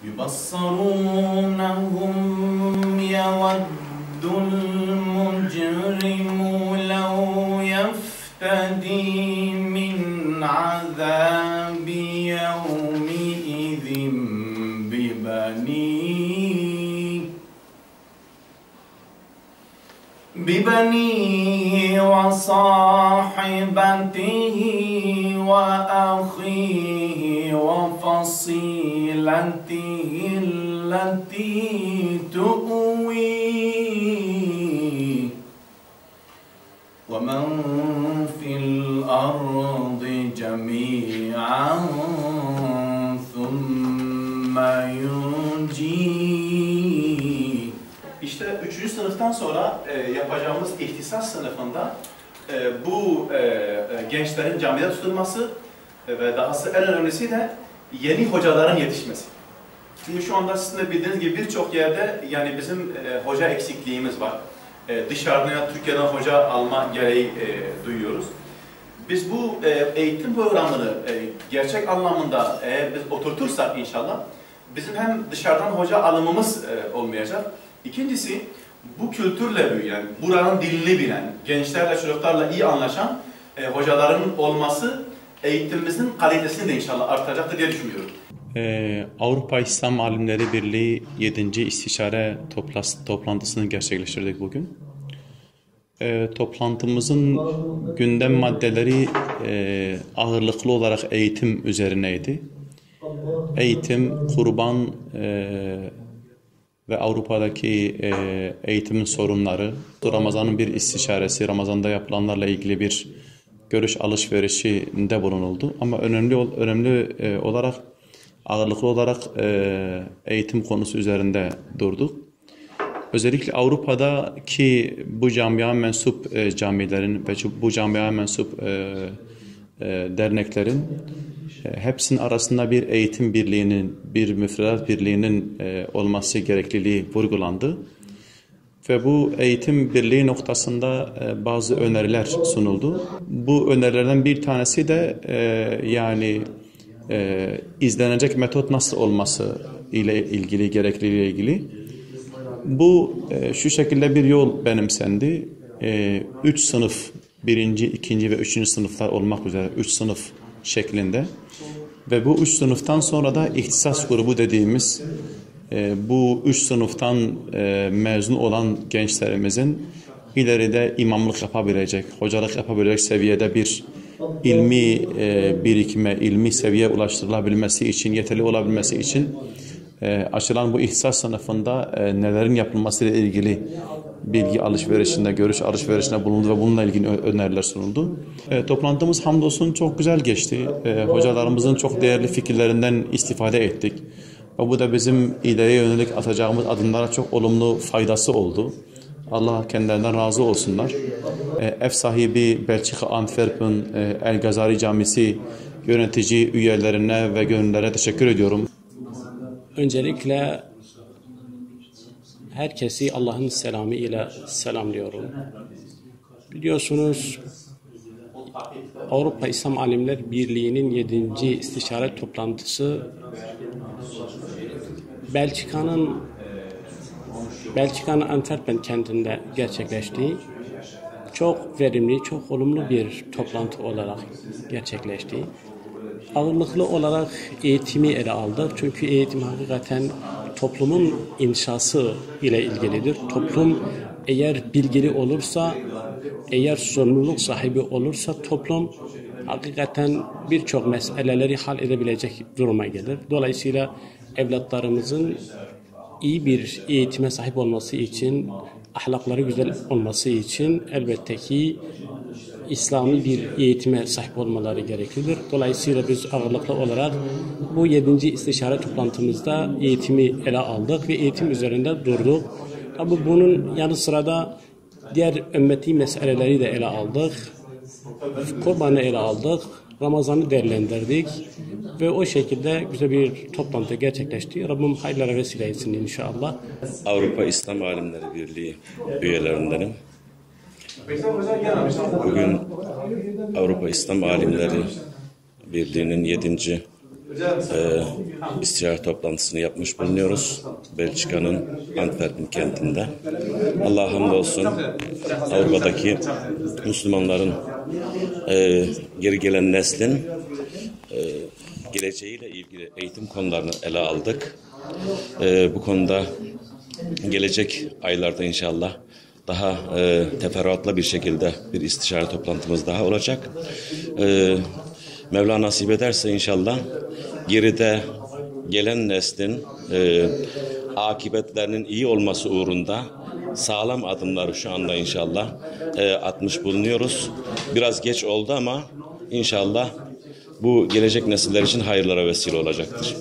يبصرونهم يود المجرم لو يفتدي من عذاب يومئذ ببنيه وصاحبته وأخيه وفصيلته التي تؤويه ومن في الأرض جميعا ثم ينجيه. İşte 3. sınıftan sonra yapacağımız ihtisas sınıfında bu gençlerin camide tutulması ve dahası en önemlisi de yeni hocaların yetişmesi. Çünkü şu anda sizin de bildiğiniz gibi birçok yerde yani bizim hoca eksikliğimiz var. Dışarıdan ya Türkiye'den hoca alma gereği duyuyoruz. Biz bu eğitim programını gerçek anlamında eğer biz oturtursak inşallah bizim hem dışarıdan hoca alımımız olmayacak. İkincisi bu kültürle büyüyen, buranın dilini bilen, gençlerle çocuklarla iyi anlaşan hocaların olması eğitimimizin kalitesini de inşallah artacaktır diye düşünüyorum. Avrupa İslam Alimleri Birliği 7. İstişare toplantısını gerçekleştirdik bugün. Toplantımızın gündem maddeleri ağırlıklı olarak eğitim üzerineydi. Eğitim, kurban ve Avrupa'daki eğitimin sorunları, Ramazan'ın bir istişaresi, Ramazan'da yapılanlarla ilgili bir görüş alışverişinde bulunuldu. Ama önemli olarak, ağırlıklı olarak eğitim konusu üzerinde durduk. Özellikle Avrupa'daki bu camiaya mensup camilerin ve bu camiaya mensup derneklerin hepsinin arasında bir eğitim birliğinin, bir müfredat birliğinin olması gerekliliği vurgulandı. Ve bu eğitim birliği noktasında bazı öneriler sunuldu. Bu önerilerden bir tanesi de izlenecek metot nasıl olması ile ilgili, gerekliliği ile ilgili. Bu şu şekilde bir yol benimsendi. 3 sınıf, 1., 2. ve 3. sınıflar olmak üzere 3 sınıf şeklinde. Ve bu 3 sınıftan sonra da ihtisas grubu dediğimiz bu 3 sınıftan mezun olan gençlerimizin ileride imamlık yapabilecek, hocalık yapabilecek seviyede bir ilmi birikime, ilmi seviye ulaştırılabilmesi için, yeterli olabilmesi için açılan bu ihtisas sınıfında nelerin yapılması ile ilgili bilgi alışverişinde, görüş alışverişinde bulundu ve bununla ilgili öneriler sunuldu. Toplantımız hamdolsun çok güzel geçti. Hocalarımızın çok değerli fikirlerinden istifade ettik. Ve bu da bizim ileriye yönelik atacağımız adımlara çok olumlu faydası oldu. Allah kendilerinden razı olsunlar. Ev sahibi Belçika Antwerpen El Gazali Camisi yönetici üyelerine ve gönüllere teşekkür ediyorum. Öncelikle herkesi Allah'ın selamı ile selamlıyorum. Biliyorsunuz Avrupa İslam Alimler Birliği'nin 7. istişare toplantısı Belçika'nın Antwerpen kentinde gerçekleşti. Çok verimli, çok olumlu bir toplantı olarak gerçekleşti. Ağırlıklı olarak eğitimi ele aldık. Çünkü eğitim hakikaten toplumun inşası ile ilgilidir. Toplum eğer bilgili olursa, eğer sorumluluk sahibi olursa toplum hakikaten birçok meseleleri hal edebilecek duruma gelir. Dolayısıyla evlatlarımızın iyi bir eğitime sahip olması için, ahlakları güzel olması için elbette ki İslami bir eğitime sahip olmaları gereklidir. Dolayısıyla biz ağırlıklı olarak bu 7. istişare toplantımızda eğitimi ele aldık ve eğitim üzerinde durduk. Tabi bunun yanı sıra da diğer ümmeti meseleleri de ele aldık. Kurbanı ele aldık. Ramazan'ı değerlendirdik. Ve o şekilde güzel bir toplantı gerçekleşti. Rabbim hayırlara vesile etsin inşallah. Avrupa İslam Alimleri Birliği üyelerindenim. Bugün Avrupa İslam Alimleri Birliği'nin 7. istişare toplantısını yapmış bulunuyoruz. Belçika'nın Antwerpen kentinde. Allah'a hamdolsun Avrupa'daki Müslümanların geri gelen neslin geleceğiyle ilgili eğitim konularını ele aldık. Bu konuda gelecek aylarda inşallah daha teferruatlı bir şekilde bir istişare toplantımız daha olacak. Mevla nasip ederse inşallah geride gelen neslin akıbetlerinin iyi olması uğrunda sağlam adımları şu anda inşallah atmış bulunuyoruz. Biraz geç oldu ama inşallah bu gelecek nesiller için hayırlara vesile olacaktır.